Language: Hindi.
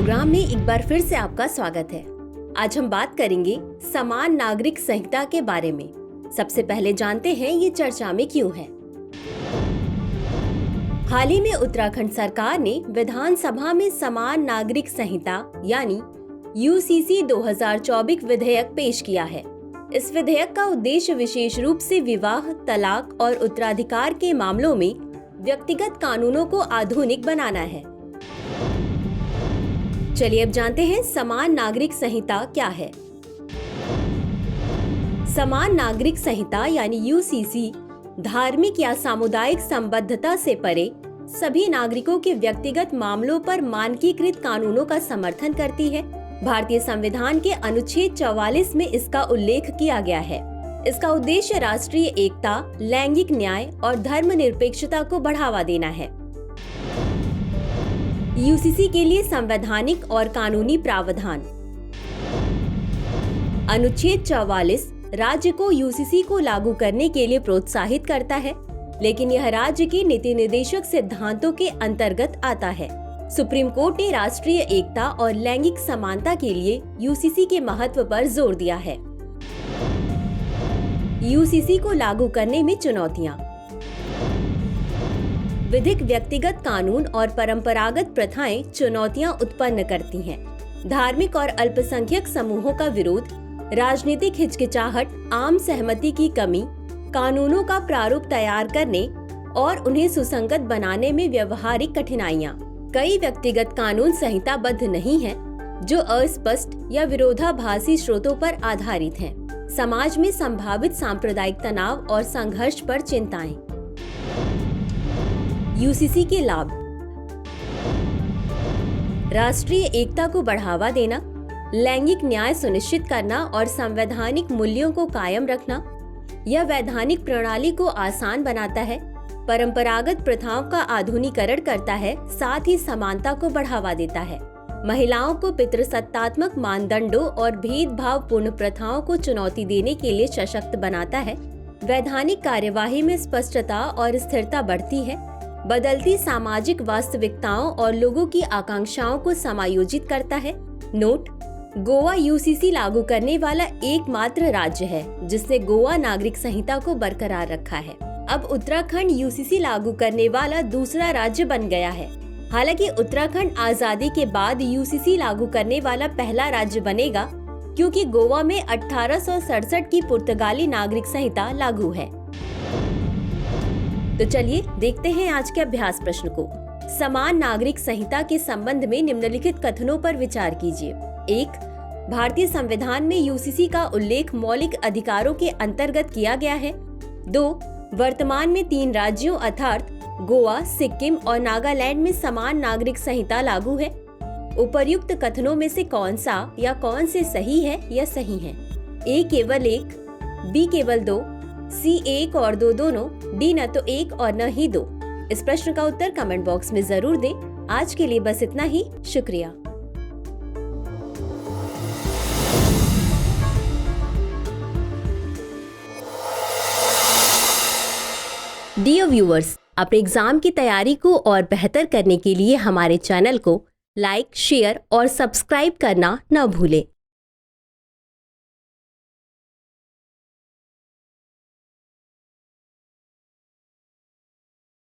प्रोग्राम में एक बार फिर से आपका स्वागत है। आज हम बात करेंगे समान नागरिक संहिता के बारे में। सबसे पहले जानते हैं ये चर्चा में क्यों है। हाल ही में उत्तराखंड सरकार ने विधानसभा में समान नागरिक संहिता यानी यूसीसी 2024 विधेयक पेश किया है। इस विधेयक का उद्देश्य विशेष रूप से विवाह, तलाक और उत्तराधिकार के मामलों में व्यक्तिगत कानूनों को आधुनिक बनाना है। चलिए अब जानते हैं समान नागरिक संहिता क्या है। समान नागरिक संहिता यानी यूसीसी धार्मिक या सामुदायिक संबद्धता से परे सभी नागरिकों के व्यक्तिगत मामलों पर मानकीकृत कानूनों का समर्थन करती है। भारतीय संविधान के अनुच्छेद 44 में इसका उल्लेख किया गया है। इसका उद्देश्य राष्ट्रीय एकता, लैंगिक न्याय और धर्मनिरपेक्षता को बढ़ावा देना है। यूसीसी के लिए संवैधानिक और कानूनी प्रावधान। अनुच्छेद 44 राज्य को यूसीसी को लागू करने के लिए प्रोत्साहित करता है, लेकिन यह राज्य के नीति निर्देशक सिद्धांतों के अंतर्गत आता है। सुप्रीम कोर्ट ने राष्ट्रीय एकता और लैंगिक समानता के लिए यूसीसी के महत्व पर जोर दिया है। यूसीसी को लागू करने में चुनौतियां। विधिक व्यक्तिगत कानून और परंपरागत प्रथाएं चुनौतियां उत्पन्न करती हैं। धार्मिक और अल्पसंख्यक समूहों का विरोध, राजनीतिक हिचकिचाहट, आम सहमति की कमी, कानूनों का प्रारूप तैयार करने और उन्हें सुसंगत बनाने में व्यवहारिक कठिनाइयां। कई व्यक्तिगत कानून संहिताबद्ध नहीं हैं, जो अस्पष्ट या विरोधाभासी स्रोतों पर आधारित हैं। समाज में संभावित सांप्रदायिक तनाव और संघर्ष पर चिंताएं। यूसीसी के लाभ। राष्ट्रीय एकता को बढ़ावा देना, लैंगिक न्याय सुनिश्चित करना और संवैधानिक मूल्यों को कायम रखना। यह वैधानिक प्रणाली को आसान बनाता है, परंपरागत प्रथाओं का आधुनिकीकरण करता है, साथ ही समानता को बढ़ावा देता है। महिलाओं को पितृसत्तात्मक मानदंडों और भेदभावपूर्ण प्रथाओं को चुनौती देने के लिए सशक्त बनाता है। वैधानिक कार्यवाही में स्पष्टता और स्थिरता बढ़ती है। बदलती सामाजिक वास्तविकताओं और लोगों की आकांक्षाओं को समायोजित करता है। नोट: गोवा यूसीसी लागू करने वाला एकमात्र राज्य है जिसने गोवा नागरिक संहिता को बरकरार रखा है। अब उत्तराखंड यूसीसी लागू करने वाला दूसरा राज्य बन गया है। हालांकि उत्तराखंड आजादी के बाद यूसीसी लागू करने वाला पहला राज्य बनेगा, क्योंकि गोवा में 1867 की पुर्तगाली नागरिक संहिता लागू है। तो चलिए देखते हैं आज के अभ्यास प्रश्न को। समान नागरिक संहिता के संबंध में निम्नलिखित कथनों पर विचार कीजिए। 1. भारतीय संविधान में यूसीसी का उल्लेख मौलिक अधिकारों के अंतर्गत किया गया है। 2. वर्तमान में 3 राज्यों अर्थात गोवा, सिक्किम और नागालैंड में समान नागरिक संहिता लागू है। उपर्युक्त कथनों में से कौन सा या कौन से सही है या सही है? ए केवल 1, बी केवल 2, सी 1 और 2 दोनों, डी न तो 1 और न ही 2। इस प्रश्न का उत्तर कमेंट बॉक्स में जरूर दें। आज के लिए बस इतना ही। शुक्रिया। डियर व्यूअर्स, अपने एग्जाम की तैयारी को और बेहतर करने के लिए हमारे चैनल को लाइक, शेयर और सब्सक्राइब करना न भूलें।